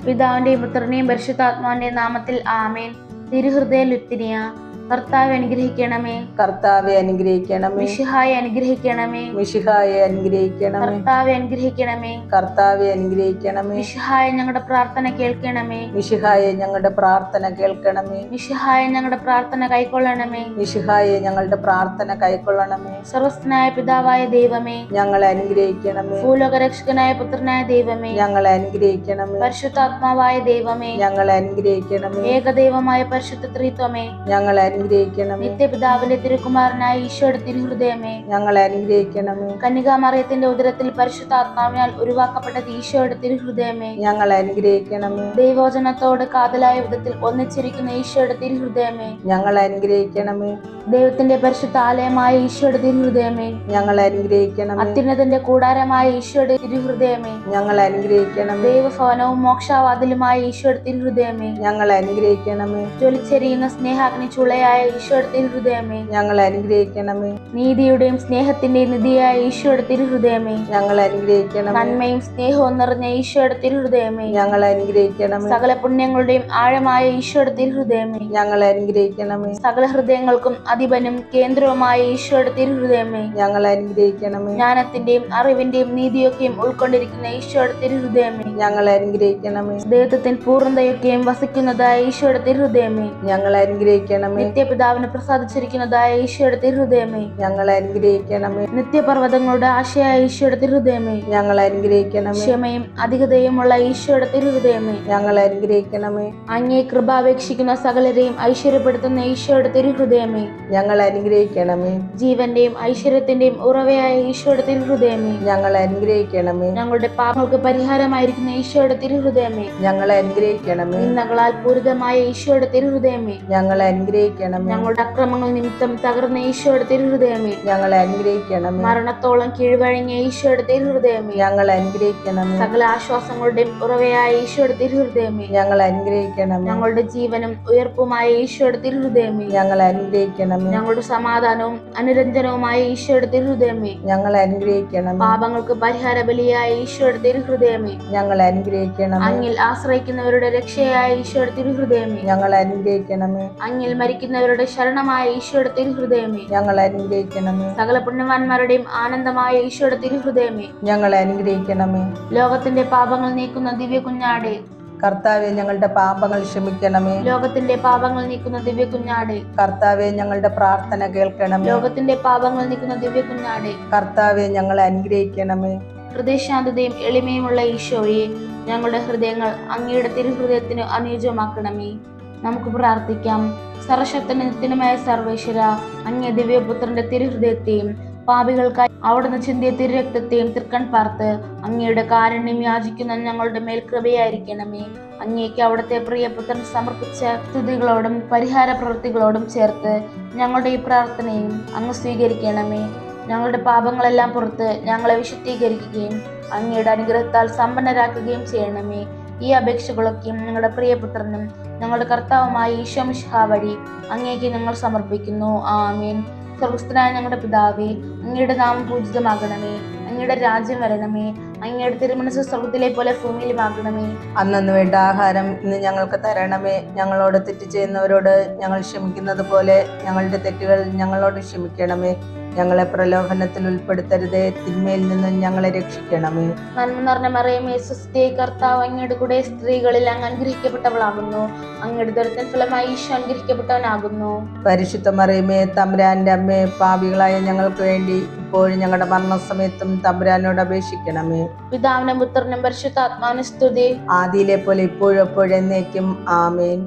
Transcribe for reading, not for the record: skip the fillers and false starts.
പിതാവിന്റെയും പുത്രന്റെയും പരിശുദ്ധാത്മാവിന്റെയും നാമത്തിൽ ആമേൻ. തിരുഹൃദയ ലുത്തിനിയ. കർത്താവെ അനുഗ്രഹിക്കണമേ. കർത്താവെ അനുഗ്രഹിക്കണമേ. മിശിഹായെ അനുഗ്രഹിക്കണമേ. മിശിഹായെ അനുഗ്രഹിക്കണമേ. കർത്താവെ അനുഗ്രഹിക്കണമേ. കർത്താവെ അനുഗ്രഹിക്കണമേ. മിശിഹായെ ഞങ്ങളുടെ പ്രാർത്ഥന കേൾക്കണമേ. മിശിഹായെ ഞങ്ങളുടെ പ്രാർത്ഥന കേൾക്കണമേ. മിശിഹായെ ഞങ്ങളുടെ പ്രാർത്ഥന കൈക്കൊള്ളണമേ. മിശിഹായെ ഞങ്ങളുടെ പ്രാർത്ഥന കൈക്കൊള്ളണമേ. സർവ്വസ്ഥനായ പിതാവായ ദൈവമേ, ഞങ്ങളെ അനുഗ്രഹിക്കണമേ. ഭൂലോകരക്ഷകനായ പുത്രനായ ദൈവമേ, ഞങ്ങളെ അനുഗ്രഹിക്കണമേ. പരിശുദ്ധാത്മാവായ ദൈവമേ, ഞങ്ങളെ അനുഗ്രഹിക്കണമേ. ഏകദൈവമായ പരിശുദ്ധ ത്രിത്വമേ, ഞങ്ങളെ അനുഗ്രഹിക്കണമേ. നിത്യപിതാവിന്റെ തിരുക്കുമാരനായ ഈശോയുടെ തിരുഹൃദയമേ, ഞങ്ങളെ അനുഗ്രഹിക്കണമേ. കന്യകാമറിയത്തിന്റെ ഉദരത്തിൽ പരിശുദ്ധാത്മാവിനാൽ ഉരുവാക്കപ്പെട്ട ഈശോയുടെ തിരുഹൃദയമേ, ഞങ്ങളെ അനുഗ്രഹിക്കണമേ. ദൈവവചനത്തോട് കാതലായ വിധത്തിൽ ഒന്നിച്ചിരിക്കുന്ന ഈശോയുടെ തിരുഹൃദയമേ, ഞങ്ങളെ അനുഗ്രഹിക്കണമേ. ദൈവത്തിന്റെ പരിശുദ്ധ ആലയമായ ഈശോയുടെ തിരുഹൃദയമേ, ഞങ്ങളെ അനുഗ്രഹിക്കണമേ. അത്യുന്നതന്റെ കൂടാരമായ ഈശോയുടെ തിരുഹൃദയമേ, ഞങ്ങളെ അനുഗ്രഹിക്കണമേ. ദൈവഭവനവും മോക്ഷാവാതിലുമായ ഈശോയുടെ തിരുഹൃദയമേ, ഞങ്ങളെ അനുഗ്രഹിക്കണമേ. ജ്വലിച്ചെരിയുന്ന സ്നേഹാഗ്നി ചുളയായ ഈശോയുടെ തിരുഹൃദയമേ, ഞങ്ങളെ അനുഗ്രഹിക്കണമേ. നീതിയുടെയും സ്നേഹത്തിന്റെയും നിധിയായ ഈശോയുടെ തിരുഹൃദയമേ, ഞങ്ങളെ അനുഗ്രഹിക്കണമേ. നന്മയും സ്നേഹവും നിറഞ്ഞ ഈശോയുടെ തിരുഹൃദയമേ, ഞങ്ങളെ അനുഗ്രഹിക്കണമേ. സകല പുണ്യങ്ങളുടെയും ആഴമായ ഈശോയുടെ തിരുഹൃദയമേ, ഞങ്ങളെ അനുഗ്രഹിക്കണമേ. സകല ഹൃദയങ്ങൾക്കും അധിപനും കേന്ദ്രവുമായ ഈശോയുടെ തിരുഹൃദയമേ, ഞങ്ങളെ അനുഗ്രഹിക്കണമേ. ജ്ഞാനത്തിന്റെയും അറിവിന്റെയും നീതിയൊക്കെയും ഉൾക്കൊണ്ടിരിക്കുന്ന ഈശോയുടെ തിരുഹൃദയമേ, ഞങ്ങളെ അനുഗ്രഹിക്കണമേ. ദൈവത്തിൽ പൂർണ്ണതയൊക്കെയും വസിക്കുന്നതായ ഈശോയുടെ തിരുഹൃദയമേ, ഞങ്ങളെ അനുഗ്രഹിക്കണമേ. നിത്യപിതാവിന് പ്രസാദിച്ചിരിക്കുന്നതായ ഈശോയുടെ തിരുഹൃദയമേ, ഞങ്ങളെ അനുഗ്രഹിക്കണമേ. നിത്യപർവ്വതങ്ങളുടെ ആശയായ ഈശോയുടെ തിരുഹൃദയമേ, ഞങ്ങളെ അനുഗ്രഹിക്കണമേ. ക്ഷമയും അധികതയുമുള്ള ഈശോയുടെ തിരുഹൃദയമേ, ഞങ്ങളെ അനുഗ്രഹിക്കണമേ. അങ്ങേ കൃപാപേക്ഷിക്കുന്ന സകലരെയും ഐശ്വര്യപ്പെടുത്തുന്ന ഈശോയുടെ തിരുഹൃദയമേ, ഞങ്ങളെ അനുഗ്രഹിക്കണമേ. ജീവന്റെയും ഐശ്വര്യത്തിന്റെയും ഉറവയായ ഈശോയുടെ തിരുഹൃദയമേ, ഞങ്ങളെ അനുഗ്രഹിക്കണമേ. ഞങ്ങളുടെ പാപങ്ങൾക്ക് പരിഹാരമായിരിക്കുന്ന ഈശോയുടെ തിരുഹൃദയമേ, ഞങ്ങളെ അനുഗ്രഹിക്കണമേ. നിന്ദകളാൽ പൂരിതമായ ഈശോയുടെ തിരുഹൃദയമേ, ഞങ്ങളെ അനുഗ്രഹിക്കണമേ. ഞങ്ങളുടെ അക്രമങ്ങൾ നിമിത്തം തകർന്ന ഈശോയുടെ തിരുഹൃദയമേ, ഞങ്ങളെ അനുഗ്രഹിക്കണമേ. മരണത്തോളം കീഴ്വഴങ്ങിയ ഈശോയുടെ തിരുഹൃദയമേ, ഞങ്ങളെ അനുഗ്രഹിക്കണമേ. സകല ആശ്വാസങ്ങളുടെയും ഉറവയായ ഈശോയുടെ തിരുഹൃദയമേ, ഞങ്ങളെ അനുഗ്രഹിക്കണമേ. ഞങ്ങളുടെ ജീവനും ഉയർപ്പുമായ ഈശോയുടെ തിരുഹൃദയമേ, ഞങ്ങളെ അനുഗ്രഹിക്കണമേ. ഞങ്ങളുടെ സമാധാനവും അനുരഞ്ജനവുമായ ഈശോയുടെ തിരുഹൃദയമേ, ഞങ്ങളെ അനുഗ്രഹിക്കണമേ. പാപങ്ങൾക്ക് പരിഹാര ബലിയായ ഈശോയുടെ തിരുഹൃദയമേ, ഞങ്ങളെ അനുഗ്രഹിക്കണമേ. അങ്ങിൽ ആശ്രയിക്കുന്നവരുടെ രക്ഷയായ ഈശോയുടെ തിരുഹൃദയമേ, ഞങ്ങളെ അനുഗ്രഹിക്കണമേ. അങ്ങിൽ മരിക്കുന്നവരുടെ ശരണമായ ഈശോയുടെ തിരുഹൃദയമേ, ഞങ്ങളെ അനുഗ്രഹിക്കണമേ. സകല പുണ്യവാന്മാരുടെയും ആനന്ദമായ ഈശോയുടെ തിരുഹൃദയമേ, ഞങ്ങളെ അനുഗ്രഹിക്കണമേ. ലോകത്തിന്റെ പാപങ്ങൾ നീക്കുന്ന ദിവ്യ കുഞ്ഞാടെ, കർത്താവെ ഞങ്ങളുടെ പാപങ്ങൾ ക്ഷമിക്കണമേ. ലോകത്തിന്റെ പാപങ്ങൾ നീക്കുന്ന ദിവ്യ കുഞ്ഞാടെ, കർത്താവെ ഞങ്ങളുടെ പ്രാർത്ഥന കേൾക്കണമേ. ലോകത്തിന്റെ പാപങ്ങൾ നീക്കുന്ന ദിവ്യ കുഞ്ഞാടെ, കർത്താവെ ഞങ്ങളെ അനുഗ്രഹിക്കണമേ. ഹൃദയശാന്തതയും എളിമയുമുള്ള ഈശോയെ, ഞങ്ങളുടെ ഹൃദയങ്ങൾ അങ്ങയുടെ തിരുഹൃദയത്തിന് അനുയോജ്യമാക്കണമേ. നമുക്ക് പ്രാർത്ഥിക്കാം. സർവശക്തനും നിത്യനുമായ സർവേശ്വര, അങ്ങേ ദിവ്യപുത്രന്റെ തിരുഹൃദയത്തെയും പാപികൾക്കായി അവിടുന്ന് ചിന്തിയ തിരുരക്തത്തെയും തൃക്കൺ പാർത്ത് അങ്ങയുടെ കാരുണ്യം യാചിക്കുന്ന ഞങ്ങളുടെ മേൽ കൃപയായിരിക്കണമേ. അങ്ങേക്ക് അവിടുത്തെ പ്രിയപുത്രൻ സമർപ്പിച്ച സ്തുതികളോടും പരിഹാര പ്രവൃത്തികളോടും ചേർത്ത് ഞങ്ങളുടെ ഈ പ്രാർത്ഥനയും അങ്ങ് സ്വീകരിക്കണമേ. ഞങ്ങളുടെ പാപങ്ങളെല്ലാം പുറത്ത് ഞങ്ങളെ വിശുദ്ധീകരിക്കുകയും അങ്ങയുടെ അനുഗ്രഹത്താൽ സമ്പന്നരാക്കുകയും ചെയ്യണമേ. ഈ അപേക്ഷകളൊക്കെയും ഞങ്ങളുടെ പ്രിയപുത്രനും ഞങ്ങളുടെ കർത്താവുമായ ഈശോ മിശിഹാ വഴി അങ്ങേക്ക് ഞങ്ങൾ സമർപ്പിക്കുന്നു. ആമേൻ. സ്വർഗ്ഗസ്ഥനായ ഞങ്ങളുടെ പിതാവേ, അങ്ങയുടെ നാമം പൂജിതമാകണമേ. അങ്ങയുടെ രാജ്യം വരണമേ. അങ്ങയുടെ തിരുമനസ്സ് സ്വർഗ്ഗത്തിലെ പോലെ ഭൂമിയിലുമാകണമേ. അന്നു വേണ്ട ആഹാരം ഇന്ന് ഞങ്ങൾക്ക് തരണമേ. ഞങ്ങളോട് തെറ്റ് ചെയ്യുന്നവരോട് ഞങ്ങൾ ക്ഷമിക്കുന്നത് പോലെ ഞങ്ങളുടെ തെറ്റുകൾ ഞങ്ങളോട് ക്ഷമിക്കണമേ. ഞങ്ങളെ പ്രലോഭനത്തിൽ ഉൾപ്പെടുത്തരുതേ, തിന്മയിൽ നിന്ന് ഞങ്ങളെ രക്ഷിക്കണമേ. നന്മ നിറഞ്ഞ മറിയമേ, സ്വസ്തി, കർത്താവ് അങ്ങയുടെ കൂടെ സ്ത്രീകളിൽ അങ്ങ് അനുഗ്രഹിക്കപ്പെട്ടവളാകുന്നു. അങ്ങയുടെ ദുരിതത്തിൻ ഫലമായി ഈശോ അനുഗ്രഹിക്കപ്പെട്ടവനാകുന്നു. പരിശുദ്ധ മറിയമേ, തമ്പുരാന്റെ അമ്മേ, പാപികളായ ഞങ്ങൾക്ക് വേണ്ടി ഇപ്പോഴും ഞങ്ങളുടെ മരണസമയത്തും തമ്പുരാനോട് അപേക്ഷിക്കണമേ. പിതാവിനും പുത്രനും പരിശുദ്ധാത്മാവിനും സ്തുതി. ആദിയിലെ പോലെ ഇപ്പോഴും എപ്പോഴും എന്നേക്കും. ആമേൻ.